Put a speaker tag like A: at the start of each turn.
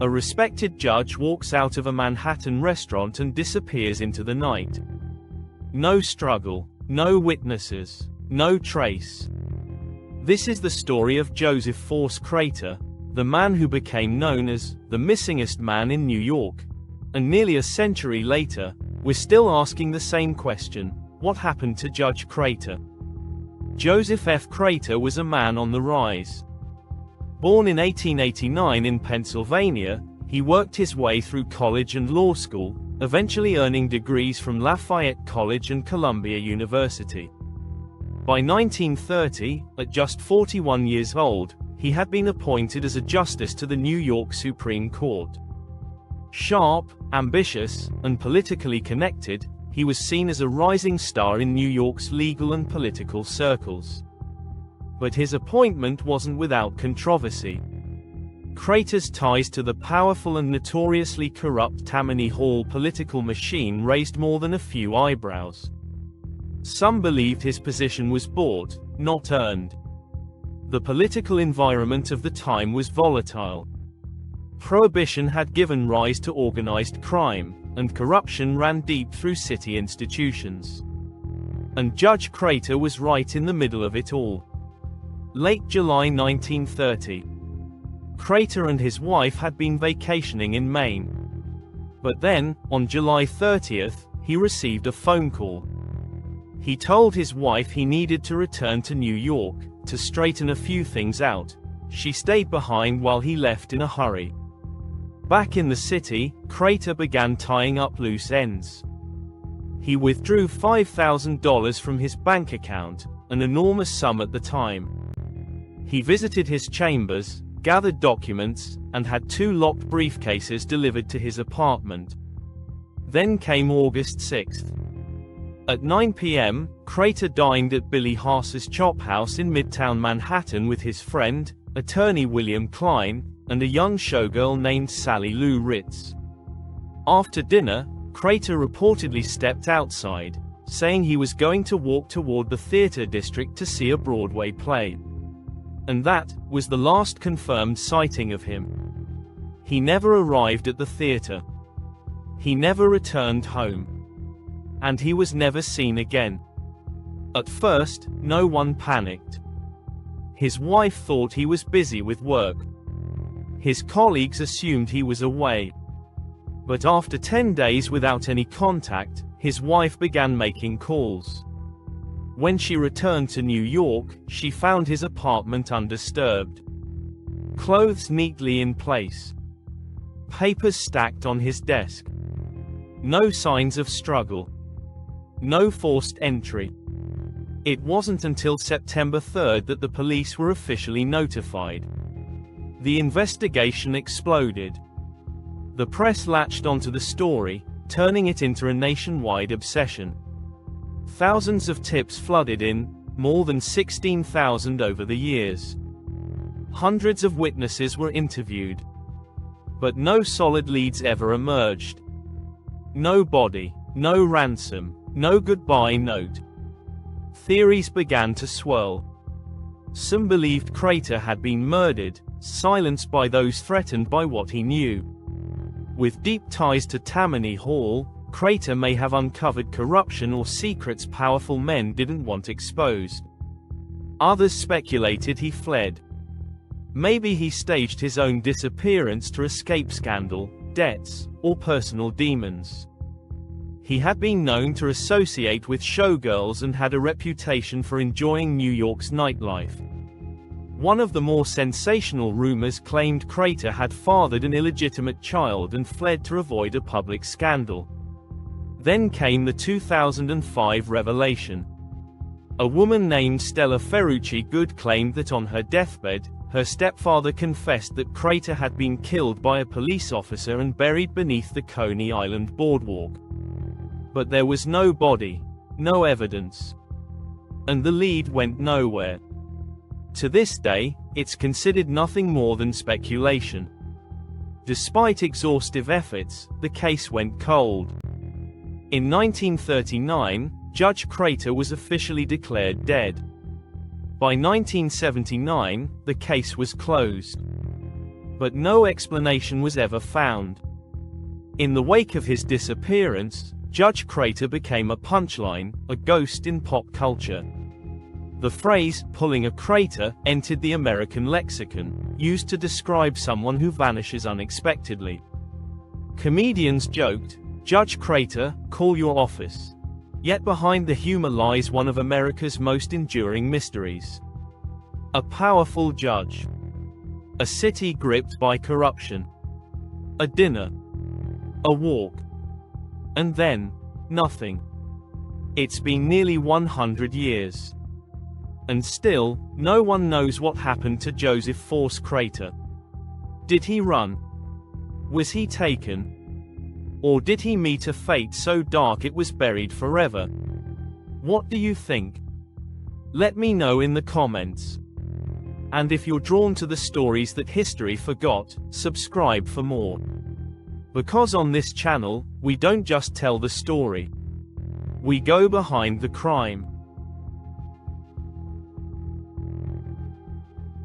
A: A respected judge walks out of a Manhattan restaurant and disappears into the night. No struggle, no witnesses, no trace. This is the story of Joseph Force Crater, the man who became known as the missingest man in New York. And nearly a century later, we're still asking the same question: what happened to Judge Crater? Joseph F. Crater was a man on the rise. Born in 1889 in Pennsylvania, he worked his way through college and law school, eventually earning degrees from Lafayette College and Columbia University. By 1930, at just 41 years old, he had been appointed as a justice to the New York Supreme Court. Sharp, ambitious, and politically connected, he was seen as a rising star in New York's legal and political circles. But his appointment wasn't without controversy. Crater's ties to the powerful and notoriously corrupt Tammany Hall political machine raised more than a few eyebrows. Some believed his position was bought, not earned. The political environment of the time was volatile. Prohibition had given rise to organized crime, and corruption ran deep through city institutions. And Judge Crater was right in the middle of it all. Late July 1930. Crater and his wife had been vacationing in Maine. But then, on July 30th, he received a phone call. He told his wife he needed to return to New York, to straighten a few things out. She stayed behind while he left in a hurry. Back in the city, Crater began tying up loose ends. He withdrew $5,000 from his bank account, an enormous sum at the time. He visited his chambers, gathered documents, and had 2 locked briefcases delivered to his apartment. Then came August 6th. At 9 p.m., Crater dined at Billy Haas's Chop House in Midtown Manhattan with his friend, attorney William Klein, and a young showgirl named Sally Lou Ritz. After dinner, Crater reportedly stepped outside, saying he was going to walk toward the theater district to see a Broadway play. And that was the last confirmed sighting of him. He never arrived at the theater. He never returned home. And he was never seen again. At first, no one panicked. His wife thought he was busy with work. His colleagues assumed he was away. But after 10 days without any contact, his wife began making calls. When she returned to New York, she found his apartment undisturbed. Clothes neatly in place. Papers stacked on his desk. No signs of struggle. No forced entry. It wasn't until September 3rd that the police were officially notified. The investigation exploded. The press latched onto the story, turning it into a nationwide obsession. Thousands of tips flooded in, more than 16,000 over the years. Hundreds of witnesses were interviewed. But no solid leads ever emerged. No body, no ransom, no goodbye note. Theories began to swirl. Some believed Crater had been murdered, silenced by those threatened by what he knew. With deep ties to Tammany Hall, Crater may have uncovered corruption or secrets powerful men didn't want exposed. Others speculated he fled. Maybe he staged his own disappearance to escape scandal, debts, or personal demons. He had been known to associate with showgirls and had a reputation for enjoying New York's nightlife. One of the more sensational rumors claimed Crater had fathered an illegitimate child and fled to avoid a public scandal. Then came the 2005 revelation. A woman named Stella Ferrucci Good claimed that on her deathbed, her stepfather confessed that Crater had been killed by a police officer and buried beneath the Coney Island boardwalk. But there was no body, no evidence. And the lead went nowhere. To this day, it's considered nothing more than speculation. Despite exhaustive efforts, the case went cold. In 1939, Judge Crater was officially declared dead. By 1979, the case was closed. but no explanation was ever found. In the wake of his disappearance, Judge Crater became a punchline, a ghost in pop culture. The phrase, "pulling a crater," entered the American lexicon, used to describe someone who vanishes unexpectedly. Comedians joked, "Judge Crater, call your office." Yet behind the humor lies one of America's most enduring mysteries. A powerful judge. A city gripped by corruption. A dinner. A walk. And then, nothing. It's been nearly 100 years. And still, no one knows what happened to Joseph Force Crater. Did he run? Was he taken? Or did he meet a fate so dark it was buried forever? What do you think? Let me know in the comments. And if you're drawn to the stories that history forgot, subscribe for more. Because on this channel, we don't just tell the story. We go behind the crime.